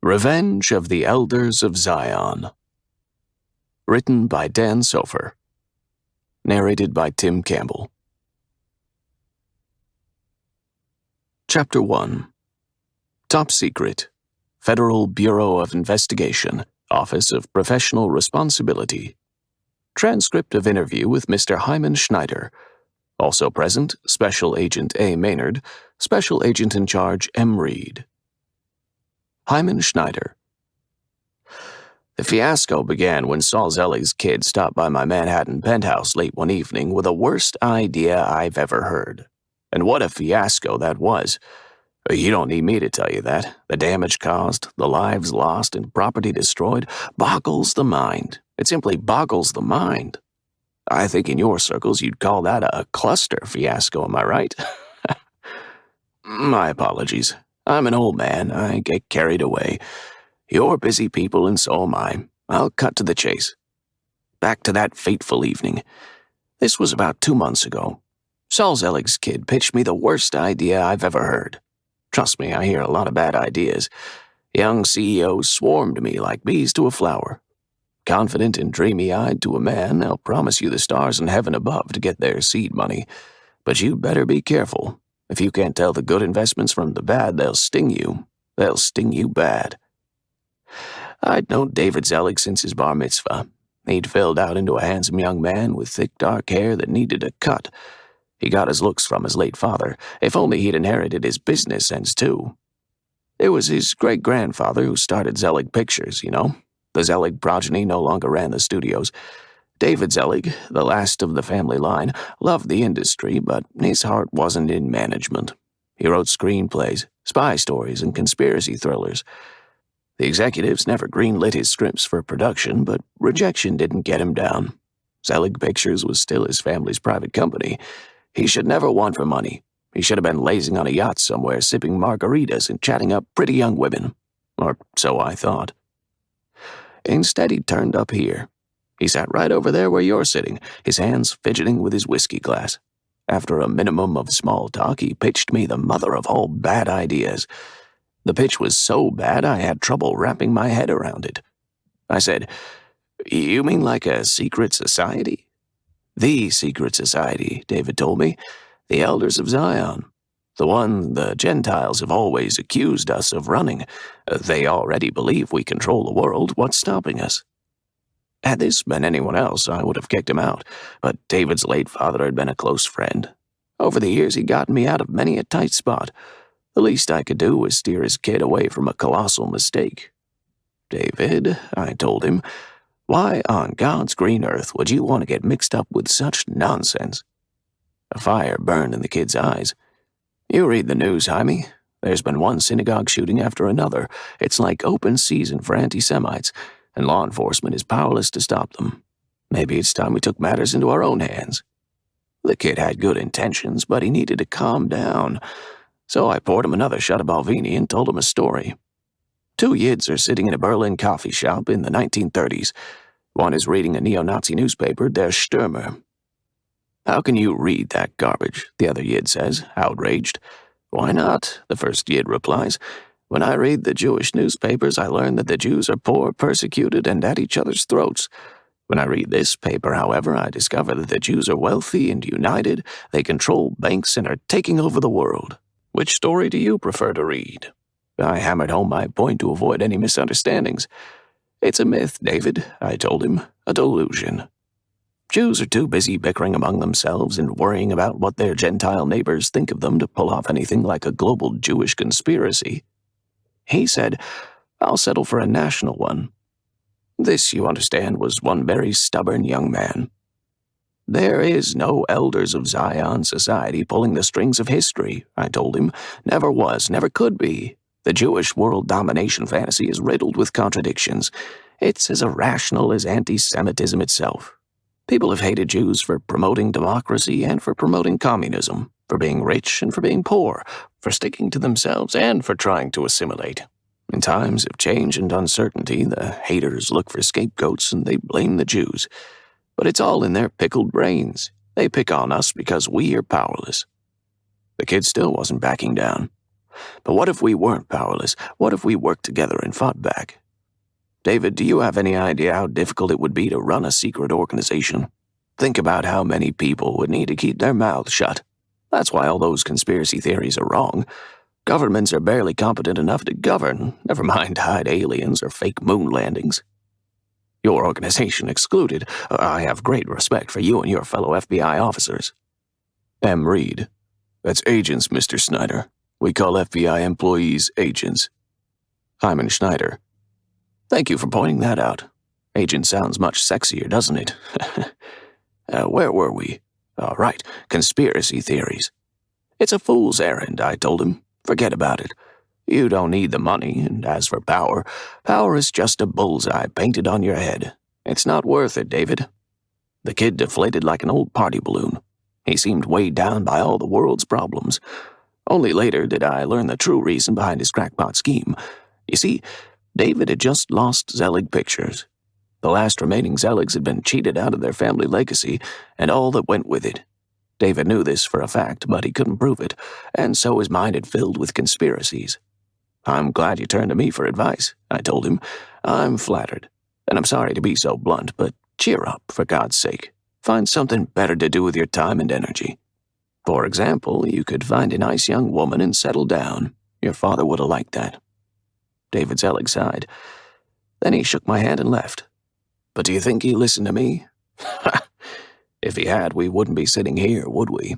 Revenge of the Elders of Zion. Written by Dan Sofer. Narrated by Tim Campbell. Chapter 1. Top Secret. Federal Bureau of Investigation, Office of Professional Responsibility. Transcript of interview with Mr. Hyman Schneider. Also present, Special Agent A. Maynard, Special Agent in Charge M. Reed. Hyman Schneider. The fiasco began when Saul Zelig's kid stopped by my Manhattan penthouse late one evening with the worst idea I've ever heard. And what a fiasco that was. You don't need me to tell you that. The damage caused, the lives lost, and property destroyed boggles the mind. It simply boggles the mind. I think in your circles you'd call that a cluster fiasco, am I right? My apologies. I'm an old man. I get carried away. You're busy people and so am I. I'll cut to the chase. Back to that fateful evening. This was about 2 months ago. Saul Zelig's kid pitched me the worst idea I've ever heard. Trust me, I hear a lot of bad ideas. Young CEOs swarm to me like bees to a flower. Confident and dreamy-eyed to a man, they'll promise you the stars in heaven above to get their seed money. But you'd better be careful. If you can't tell the good investments from the bad, they'll sting you. They'll sting you bad. I'd known David Zelig since his bar mitzvah. He'd filled out into a handsome young man with thick dark hair that needed a cut. He got his looks from his late father. If only he'd inherited his business sense, too. It was his great-grandfather who started Zelig Pictures, you know. The Zelig progeny no longer ran the studios. David Zelig, the last of the family line, loved the industry, but his heart wasn't in management. He wrote screenplays, spy stories, and conspiracy thrillers. The executives never greenlit his scripts for production, but rejection didn't get him down. Zelig Pictures was still his family's private company. He should never want for money. He should have been lazing on a yacht somewhere, sipping margaritas and chatting up pretty young women. Or so I thought. Instead, he turned up here. He sat right over there where you're sitting, his hands fidgeting with his whiskey glass. After a minimum of small talk, he pitched me the mother of all bad ideas. The pitch was so bad I had trouble wrapping my head around it. I said, "You mean like a secret society?" "The secret society," David told me. "The Elders of Zion. The one the Gentiles have always accused us of running. They already believe we control the world. What's stopping us?" Had this been anyone else, I would have kicked him out, but David's late father had been a close friend. Over the years, he'd gotten me out of many a tight spot. The least I could do was steer his kid away from a colossal mistake. "David," I told him, "why on God's green earth would you want to get mixed up with such nonsense?" A fire burned in the kid's eyes. "You read the news, Jaime. There's been one synagogue shooting after another. It's like open season for anti-Semites, and law enforcement is powerless to stop them. Maybe it's time we took matters into our own hands." The kid had good intentions, but he needed to calm down. So I poured him another shot of Balvenie and told him a story. 2 Yids are sitting in a Berlin coffee shop in the 1930s. One is reading a neo-Nazi newspaper, Der Stürmer. "How can you read that garbage?" the other Yid says, outraged. "Why not?" the first Yid replies. "When I read the Jewish newspapers, I learn that the Jews are poor, persecuted, and at each other's throats. When I read this paper, however, I discover that the Jews are wealthy and united, they control banks and are taking over the world. Which story do you prefer to read?" I hammered home my point to avoid any misunderstandings. "It's a myth, David," I told him, "a delusion. Jews are too busy bickering among themselves and worrying about what their Gentile neighbors think of them to pull off anything like a global Jewish conspiracy." He said, "I'll settle for a national one." This, you understand, was one very stubborn young man. "There is no Elders of Zion society pulling the strings of history," I told him. "Never was, never could be. The Jewish world domination fantasy is riddled with contradictions. It's as irrational as anti-Semitism itself. People have hated Jews for promoting democracy and for promoting communism, for being rich and for being poor, for sticking to themselves and for trying to assimilate. In times of change and uncertainty, the haters look for scapegoats and they blame the Jews. But it's all in their pickled brains. They pick on us because we are powerless." The kid still wasn't backing down. But what if we weren't powerless? What if we worked together and fought back? David, do you have any idea how difficult it would be to run a secret organization? Think about how many people would need to keep their mouths shut. That's why all those conspiracy theories are wrong. Governments are barely competent enough to govern, never mind hide aliens or fake moon landings. Your organization excluded, I have great respect for you and your fellow FBI officers. M. Reed. That's agents, Mr. Snyder. We call FBI employees agents. Hyman Schneider. Thank you for pointing that out. Agent sounds much sexier, doesn't it? Where were we? Right, conspiracy theories. It's a fool's errand, I told him. Forget about it. You don't need the money, and as for power, power is just a bullseye painted on your head. It's not worth it, David. The kid deflated like an old party balloon. He seemed weighed down by all the world's problems. Only later did I learn the true reason behind his crackpot scheme. You see, David had just lost Zelig Pictures. The last remaining Zeligs had been cheated out of their family legacy, and all that went with it. David knew this for a fact, but he couldn't prove it, and so his mind had filled with conspiracies. I'm glad you turned to me for advice, I told him. I'm flattered, and I'm sorry to be so blunt, but cheer up, for God's sake. Find something better to do with your time and energy. For example, you could find a nice young woman and settle down. Your father would have liked that. David Zelig sighed. Then he shook my hand and left. But do you think he listened to me? If he had, we wouldn't be sitting here, would we?